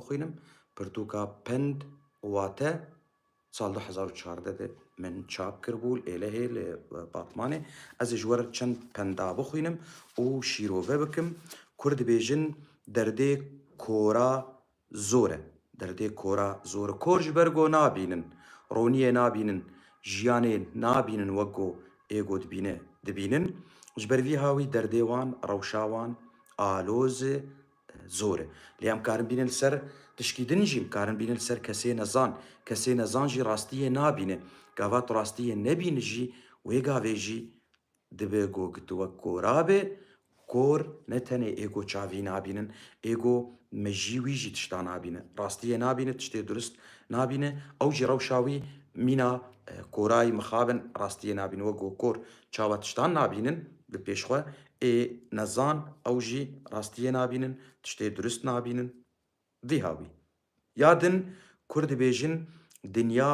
بخوینم پرتوکا پند واته سال 2014 من چاپ کربول إلهي لباطمانه از جور چند پندا بخوینم و شیروه بکم کرد بیجن درده کورا زوره درده کورا زوره کورج برگو نابینن رونیه نابینن جیانه نابینن وگو ایگو دبینن جبروی هاوی درده وان روشاوان آلوز زوره لیم کارن بینن سر تشکیدن جیم کارن بینن سر کسی نزان جی راستیه نابینه گاوات راستیه نبینه جی وی گاوه جی دبه گو گتوه کورابه کور نتنه ایگو چاوی نابینن ایگو مجیوی جی تشتا نابینه راستیه نابینه تشتی درست نابینه او جی روشاوی مینا کورای مخابن راستیه نابینه وگو کور چاوه تشتان نابینن بپیشخوه نزان او جی راستیه نابینن تشتی درست نابینن وی هاوی یادن کرد بیجن دنیا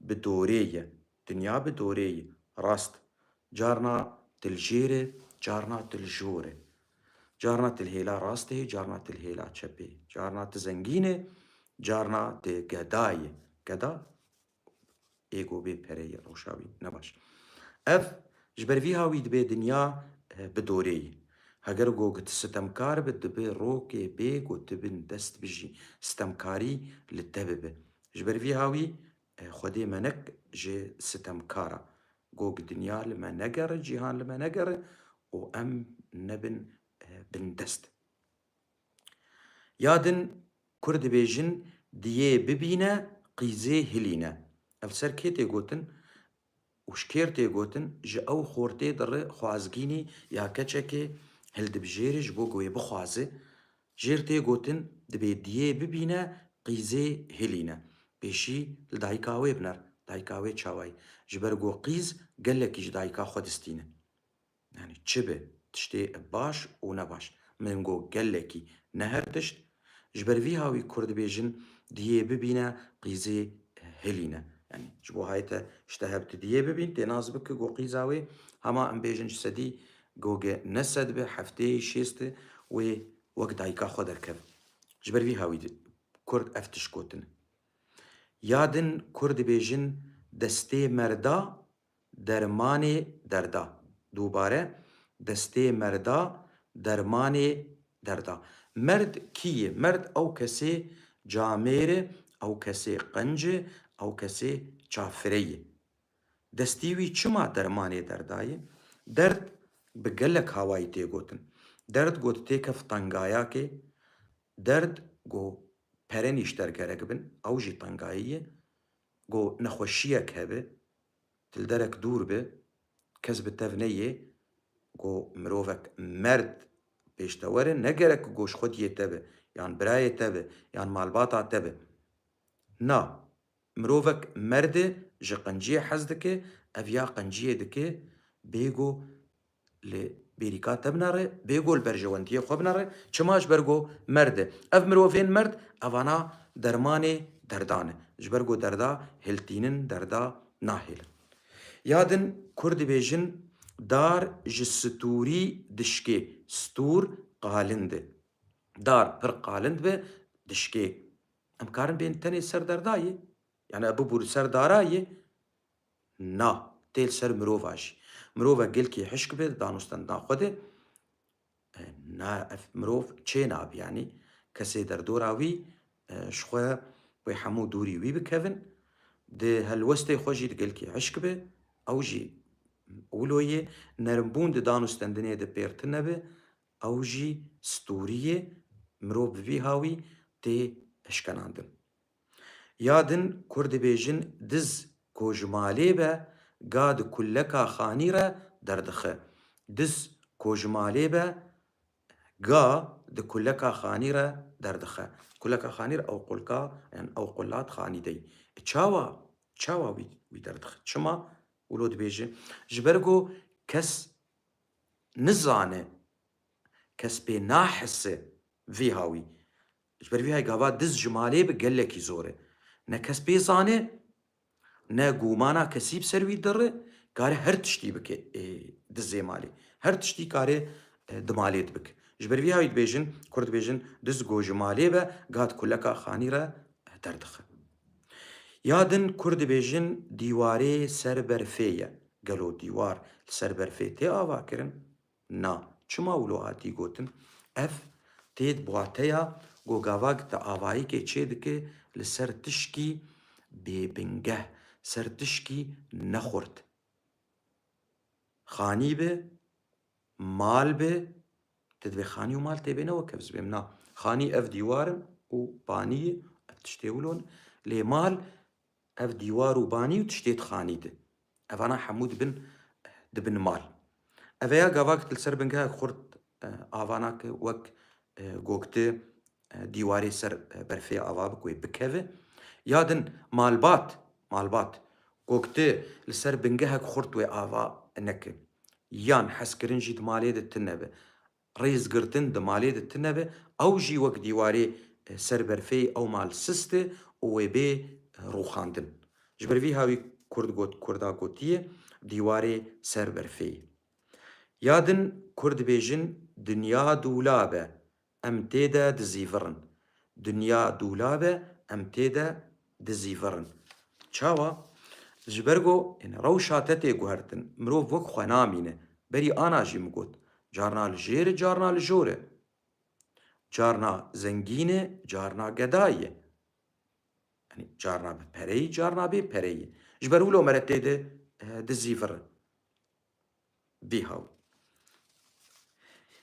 بدوریه راست جارنا تلجيره جارنا تلجوره جارنا تلهيلا راسته جارنا تلهيلا چپه جارنا تزنگينه جارنا تگدايه گدا ايگو بي پريه روشاوي نباش اف جبروي هاوي دبي دنيا بدوريه هگر گوگت ستمکار به دبه روکه بیگ و تبن دست بجی ستمکاری لتبه جبروی هاوی خودی منک جه ستمکارا گوگ دنیا لما نگره جیهان لما نگره و ام نبن بن دست یادن کرد بیجن دیه ببینه قیزه هلینه افسر که تیگوتن وشكير تيغوتن جا او خورتي در خوازگيني يا كچكي هل دبجيرج بوغوي بخوازه جير تيغوتن دبي ديه ببينه قيزه هلينه بيشي لدايكاوي بنر دايكاوي چاواي جبرگو قيز قلكي جدايكا خودستينه يعني چبه تشتي باش و نباش منگو قلكي نهر تشت جبروي هاوي كرد بيجن ديه ببينه قيزه هلينه يعني جبو هايتا اشتهبت ديه ببين تناز بك جو قيزاوي هما ام بيجن سدي جوجا نسد به حفتي شيست و وقت دايكا خودر كب جبروي هاوي كرد افتش كوتن يادن كرد بيجن دستي مردا درماني دردا دوباره دستي مردا درماني دردا مرد کیه مرد او کسی جاميره او کسی قنجه او کسی چافریه دستیوی چما درمانه دردایه درد بگلک هوایی تیگوتن درد گوت تیکف تنگایا که درد گو پرنیش درگرگ بن او جی تنگاییه گو نخوشیک هبه تلدرک دور به کذب تفنیه گو مروفک مرد پیشتوره نگرک گوش خودیه تبه یان برای تبه یان مالباتا تبه نا مروفك مرده جا قنجيه حزدكي افيا قنجيه دكي بيگو لبيريكا تبناره بيگو البرجوانتيه خوبناره چماش برگو مرده اف مروفين مرد افانا درماني دردانه جبرگو دردا هلتينن دردا ناهل يادن كرد بيجن دار جستوري دشكي ستور قالند دار پر قالند به دشكي امكارن بين تاني سر دردايه يعني ابو بور سر دارایه نا تيل سر مروفاش مروفا قلكي حشك به دانوستن ناخده نا مروف چه ناب يعني كسي در دوراوي شخوه بي حمو دوري وي بكفن ده هالوستي خوشي قلكي حشك به او جي اولويه نرمبون ده دانوستن دنيا ده بيرتنه به او جي ستوريه مروف بي هاوي تي اشكناندن يادن كرد بيجن دز كوجمالي به قاد كلكا خانيرة دردخه دز كوجمالي به قا د كلكا خانيرة دردخه كلكا خانير او قلكا يعني او قلات خاني دي چاوا وي دردخه چما ولود بيجن جبرگو كس نزانه كس بي ناحسه في هاوي جبر في هاي قاوات دز جمالي بقلكي زوره نه کس بیزانه نه گومانا کسی بسروی داره کاره هر تشتی بکه دزه مالی هر تشتی کاره دمالیت بک جبر هاوی دبێژن کورد دبێژن دز گۆژمالێ بە گات کولەکە خانیرە دەردەخە. یادن کورد دبێژن دیوارێ سەر بەرفەیە گەلۆ دیوار سەر بەرفێ تێ ئاواکردن نا چما ولۆ هاتی گوتن ئەف تێت بواتەیە گۆگاواک تە ئاواییکێ چێ دکە لەسەر تشکی بێبنگە سەر تشکی نەخورد خانی بێ مال بێ تدبێ خانی و مال تێبێنەوە کە بزبێم نا خانی ئەف دیوارم و بانیە ئەف تشتێ ولۆن لێ مال ئەف دیوار و بانی و تشتێت خانیدە ئەڤانە هەموو دبن مال ئەڤەیە گاواک لەسەر بنگە خورد ئاواناکە وەک گۆکتە دیوارێ سەر بەرفێ ئاوا بکوێ بکەوێ یادن مالبات گۆکتە لەسەر بنگەهەک خورد وێ ئاوا نەکە یان حەزکردن ژی دمالێ دتنەبێ ڕێزگرتن دمالێ دتنەبێ ئەو ژی وەک دیوارێ سەر بەرفەی ئەو مال سستێ وێ بێ ڕووخاندن ji ber vî hawî Kurda gotiye dîwarê ser berfê. Ya din Kurd dibêjin dinya dûlab e em tê de dizîvirin. Dinya dûlab e em tê de dizîvirin. Çawa ji ber got rewşa te tê guhertin mirov wek xwe namîne berî ana jî min got carna li jêr e carna li jor e. Carna zengîn e carna gedayî ye. Carna bi pereyî carna bê pereyî ji ber wilo mere tê de dizîvirin. Vî haw.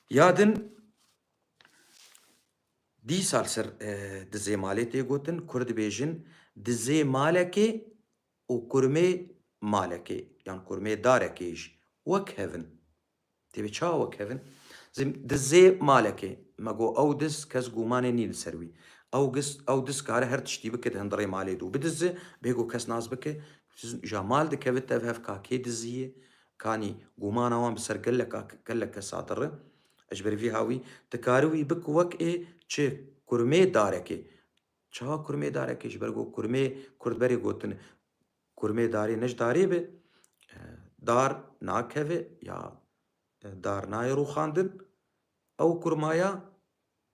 Ya din dîsal ser dizê malê tê gotin Kurd dibêjin dizê malekê û kurmê malekê yan kurmê darekê jî wek hevin. Têbê çawa wek hevin? Dizê malekê me got ew diz kes gumanê nî li ser wî. Ew diz kare her tiştî bike di hindirê malê de û bidize bê got kes nas bike ja mal dikevit ev hev ka kê diziye kanî gumana wan bi ser gelek sadir e ji ber vî hawî dikarî wî bik wek ê çi kurmê darekê. Çawa kurmê darekê ji ber got kurmê Kurdberê gotin kurmê darê ne ji darê be dar nakeve ya dar nayê rûxandin ew kurmaya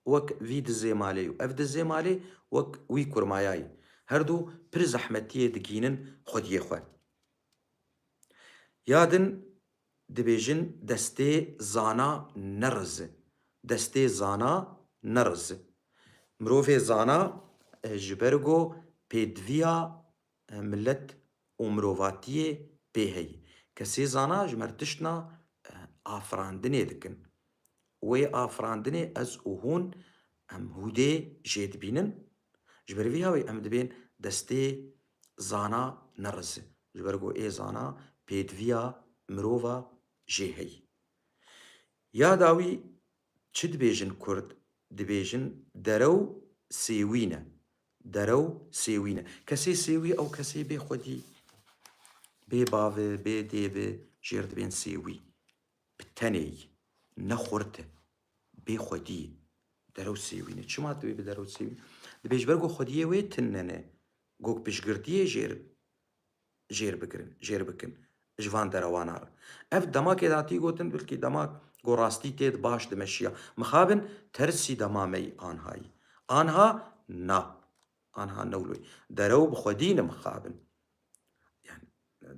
wek vî dizê malê û ev dizê malê wek wî kurmayayê her du pir zehmetiyê digînin xwediyê xwe. Ya din dibêjin destê zana nerize. Destê zana nerize. Mirovê zana ji ber got pêdiviya millet û mirovatiyê pê heye. Kesê zana ji mer tiştna afirandinê dikin. Wê afirandinê ez û hûn em hûdê jê dibînin ji ber vî hawî em dibên destê zana nerize. Ji ber got ê zana pêdiviya mirova jê heye. Ya dawî çi dibêjin Kurd? Dibêjin derew sêwîn e. Derew sêwîn e. Kesê sêwî ew kesê bê xwedî bê bavê bê dêvê jêr dibên sêwî bi tenê yî nexurt e bê xwedî derew sêwîn e. Çima dibê bi derew sêwîn? Dibê ji ber got xwediyê wê tune ne got piştgirtiyê jêr bikin ji van derewanan re. Ev demakê datî gotin bilkî demak got rastî tê de baş dimeşiya. Mixabin tersî dema me yî anhayî. Anha na. Anha newloyî. Derew bi xwedî ne mixabin. Yani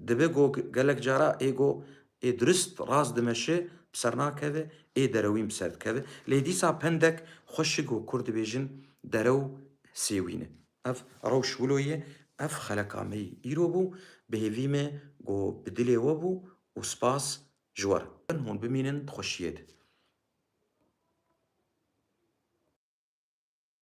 dibe got gelek cara ê got ê dirist rast dimeşe bi ser nakeve ê derewîn bi ser dikeve. Lê dîsa pendek xweşik got Kurd dibêjin derew sêwîn e. Ev rewş wilo ye ev xeleka me yî îro bû bi hêvî me got bi dilê we bû û spas ji we re. Hûn bimînin xweşiyê de.